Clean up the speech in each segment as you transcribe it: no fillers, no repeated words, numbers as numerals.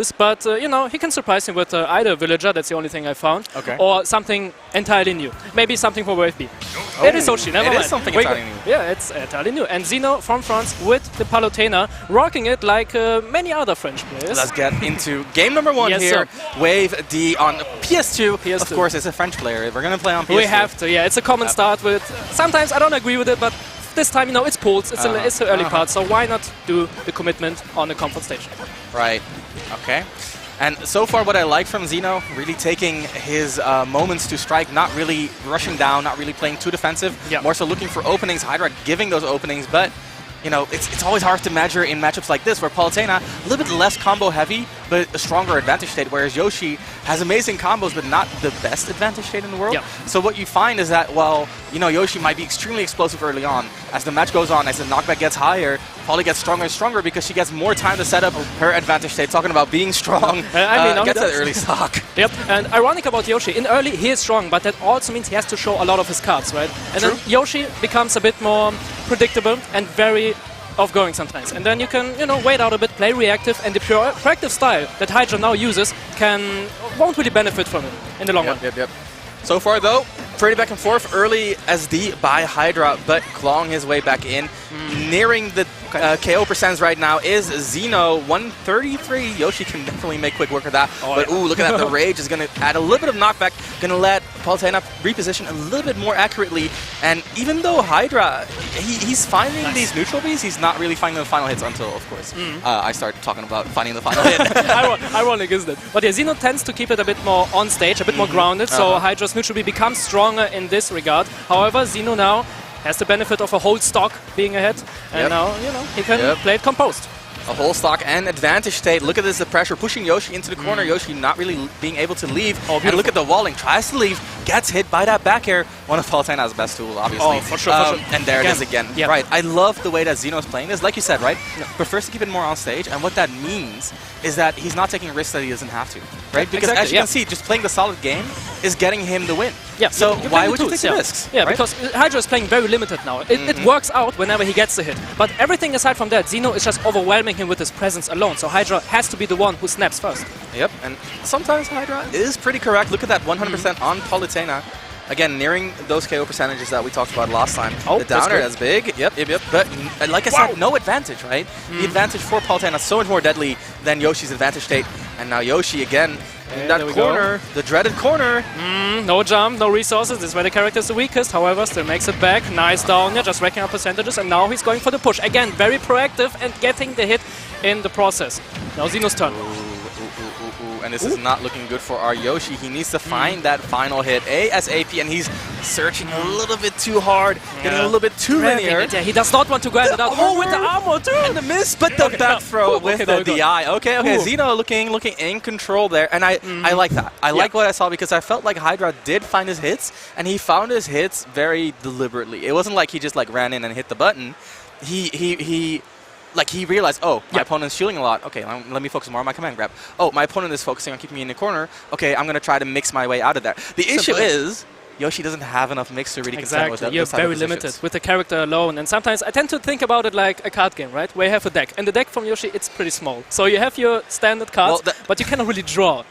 use, but you know, he can surprise him with either Villager, that's the only thing I found, or something entirely new. Maybe something for Wave B. Oh, it is Yoshi, never mind. It is something entirely new. Yeah, it's entirely new. And ZeNo from France with the Palutena, rocking it like many other French players. Let's get into game number 1 here. Sir. Wave D on PS2. Of course, it's a French player. We're going to play on PS2. We have to, yeah. It's a common start with... Sometimes I don't agree with it, but this time, you know, it's pools. It's the early part, so why not do the commitment on the comfort stage? Right. Okay. And so far, what I like from ZeNo, really taking his moments to strike, not really rushing down, not really playing too defensive, more so looking for openings, Hydra giving those openings, but you know, it's always hard to measure in matchups like this, where Palutena, a little bit less combo heavy, but a stronger advantage state, whereas Yoshi has amazing combos, but not the best advantage state in the world. So what you find is that, well, you know, Yoshi might be extremely explosive early on. As the match goes on, as the knockback gets higher, Paulie gets stronger and stronger because she gets more time to set up her advantage state. Talking about being strong, I mean, gets that early stock. And ironic about Yoshi, in early he is strong, but that also means he has to show a lot of his cards, right? And then Yoshi becomes a bit more predictable and very off-going sometimes. And then you can, you know, wait out a bit, play reactive, and the pure proactive style that Hydra now uses won't really benefit from it in the long run. So far, though, pretty back and forth. Early SD by Hydra, but clawing his way back in. Nearing the KO percents right now is ZeNo, 133. Yoshi can definitely make quick work of that. But ooh, look at that. The Rage is going to add a little bit of knockback. Going to let Palutena reposition a little bit more accurately. And even though Hydra, he's finding these neutral beats, he's not really finding the final hits until, of course, I start talking about finding the final hit. Ironic, isn't it? But yeah, ZeNo tends to keep it a bit more on stage, a bit more grounded, so Hydra's neutral beat becomes stronger in this regard. However, ZeNo now has the benefit of a whole stock being ahead, and now, you know, he can play it composed. A whole stock and advantage state. Look at this, the pressure pushing Yoshi into the corner. Yoshi not really being able to leave. And look at the walling. Tries to leave, gets hit by that back air. One of Palutena's best tools, obviously. For sure. And there it is again. Right. I love the way that ZeNo's playing this. Like you said, right? Prefers to keep it more on stage. And what that means is that he's not taking risks that he doesn't have to. Right? Because as you can see, just playing the solid game is getting him the win. So why would you take the risks? Because Hydra is playing very limited now. It works out whenever he gets the hit. But everything aside from that, ZeNo is just overwhelming him with his presence alone. So Hydra has to be the one who snaps first. And sometimes Hydra is pretty correct. Look at that 100% on Palutena. Again, nearing those KO percentages that we talked about last time. The downer, that's big. But like I said, no advantage, right? The advantage for Palutena is so much more deadly than Yoshi's advantage state. And now Yoshi again in that corner, the dreaded corner. No jump, no resources. This is where the character is the weakest. However, still makes it back. Nice down here, just racking up percentages. And now he's going for the push. Again, very proactive and getting the hit in the process. Now ZeNo's turn. And this is not looking good for our Yoshi. He needs to find that final hit ASAP, and he's searching a little bit too hard, getting a little bit too linear. He does not want to grind it out. With the armor too! And the miss, but the back throw with the DI. Okay, ZeNo looking in control there, and I like that. I like what I saw because I felt like Hydra did find his hits, and he found his hits very deliberately. It wasn't like he just like ran in and hit the button. He realized, oh, my opponent's shielding a lot. Okay, let me focus more on my command grab. Oh, my opponent is focusing on keeping me in the corner. Okay, I'm going to try to mix my way out of there. The issue is, Yoshi doesn't have enough mix to really contend with that. You're very limited with the character alone. And sometimes I tend to think about it like a card game, right? Where you have a deck. And the deck from Yoshi, it's pretty small. So you have your standard cards, but you cannot really draw.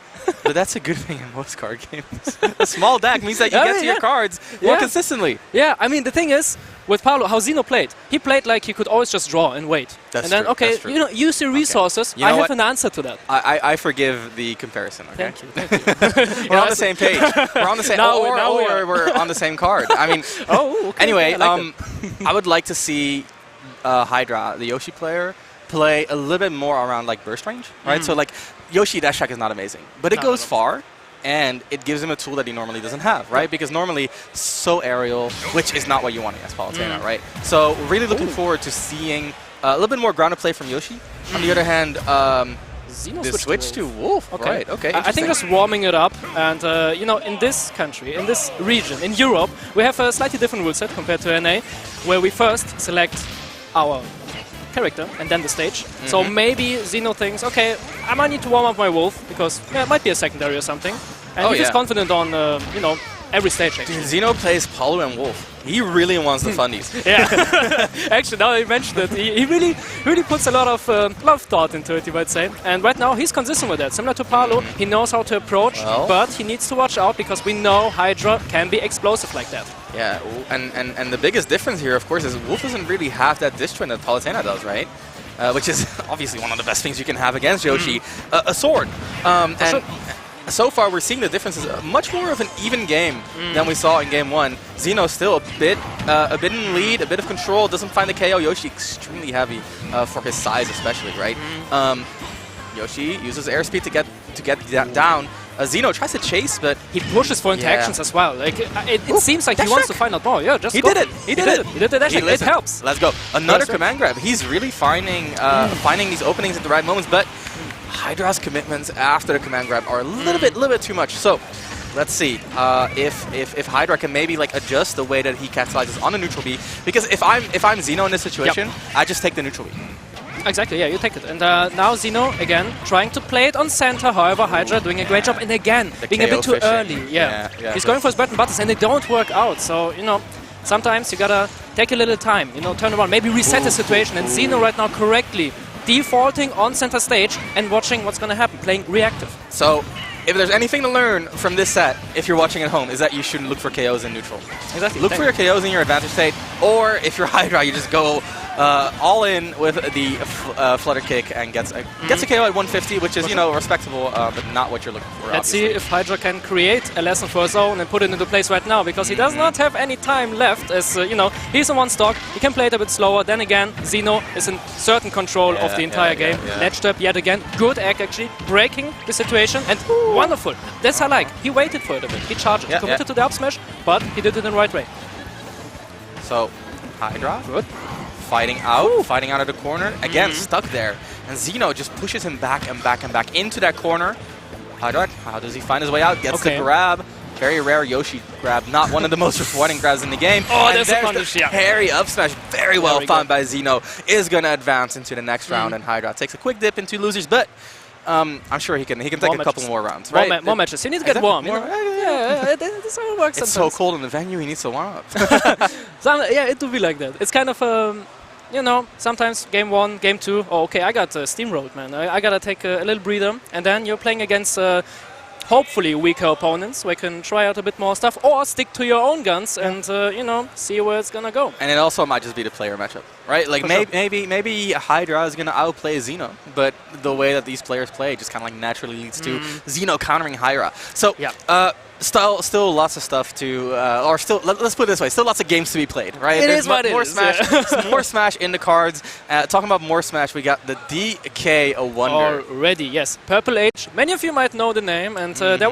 But that's a good thing in most card games. A small deck means that you get to your cards more consistently. Yeah, I mean, the thing is, with Paolo, how ZeNo played, he played like he could always just draw and wait. That's and then, true. okay, you know, use your resources. I have an answer to that. I forgive the comparison, okay? Thank you. We're on the same page. We're on the same or we're on the same card. I mean, anyway, I would like to see Hydra, the Yoshi player, play a little bit more around like burst range, right? So like Yoshi dash attack is not amazing, but it goes far. And it gives him a tool that he normally doesn't have, right? Because normally, so aerial, which is not what you want against Palutena, right? So really looking forward to seeing a little bit more grounded play from Yoshi. On the other hand, ZeNo switch to Wolf. Okay. Okay. I think just warming it up, and you know, in this country, in this region, in Europe, we have a slightly different rule set compared to NA, where we first select our character and then the stage. So maybe ZeNo thinks, okay, I might need to warm up my Wolf because it might be a secondary or something. And he feels confident on, you know, every stage, actually. Dude, ZeNo plays Palu and Wolf. He really wants the fundies. Yeah. Actually, now you mentioned it, he really puts a lot of thought into it, you might say. And right now, he's consistent with that. Similar to Palu, he knows how to approach, but he needs to watch out because we know Hydra can be explosive like that. Yeah, and the biggest difference here, of course, is Wolf doesn't really have that disc twin that Palutena does, right? Which is obviously one of the best things you can have against Yoshi. A sword. And so far, we're seeing the differences. Much more of an even game than we saw in game 1. ZeNo still a bit in lead, a bit of control, doesn't find the KO. Yoshi extremely heavy for his size, especially, right? Yoshi uses airspeed to get down. ZeNo tries to chase, but he pushes for interactions as well. Like it seems like he wants to find out more. Yeah, just he did it. He did it. He did the dash. It helps. Let's go. Another command grab. He's really finding these openings at the right moments, but Hydra's commitments after the command grab are a little bit too much. So let's see if Hydra can maybe like adjust the way that he capitalizes on the neutral B. Because if I'm ZeNo in this situation, I just take the neutral B. Exactly, yeah, you take it. And now ZeNo, again, trying to play it on center. However, Hydra doing a great job. And again, being a bit too early. Yeah. He's going for his bread and butters, and they don't work out. So, you know, sometimes you gotta take a little time, you know, turn around, maybe reset the situation. And ZeNo right now correctly defaulting on center stage and watching what's gonna happen, playing reactive. So, if there's anything to learn from this set, if you're watching at home, is that you shouldn't look for KOs in neutral. Exactly. Look for your KOs in your advantage state, or if you're Hydra, you just go all in with the flutter kick and gets a KO at 150, which is, you know, respectable, but not what you're looking for. Let's see if Hydra can create a lesson for his own and put it into place right now, because he does not have any time left, as, you know, he's in one stock, he can play it a bit slower. Then again, ZeNo is in certain control of the entire game. Ledge step yet again, good egg actually, breaking the situation, and wonderful. That's how I like. He waited for it a bit, he charged, committed to the up smash, but he did it in the right way. So, Hydra. Good. Fighting out of the corner. Again, stuck there. And ZeNo just pushes him back and back and back into that corner. Hydra, how does he find his way out? Gets the grab. Very rare Yoshi grab. Not one of the most rewarding grabs in the game. Oh, there's a punish, parry up smash. Very well found by ZeNo. Is going to advance into the next round. And Hydra takes a quick dip into losers, but I'm sure he can take a couple more rounds, right? More matches. He needs to get warm. Yeah, that's how it works. It's so cold in the venue, he needs to warm up. Yeah, it will be like that. It's kind of, you know, sometimes game 1, game 2, oh, okay, I got steamrolled, man. I gotta take a little breather. And then you're playing against hopefully weaker opponents where you can try out a bit more stuff, or stick to your own guns and, you know, see where it's gonna go. And it also might just be the player matchup, right? Like maybe Hydra is gonna outplay ZeNo, but the way that these players play just kind of like naturally leads to ZeNo countering Hydra. So, still lots of stuff to, or still, let's put it this way, still lots of games to be played, right? There's more Smash, more Smash in the cards. Talking about more Smash, we got the DK A Wonder. Already, yes. Purple Age. Many of you might know the name, and there was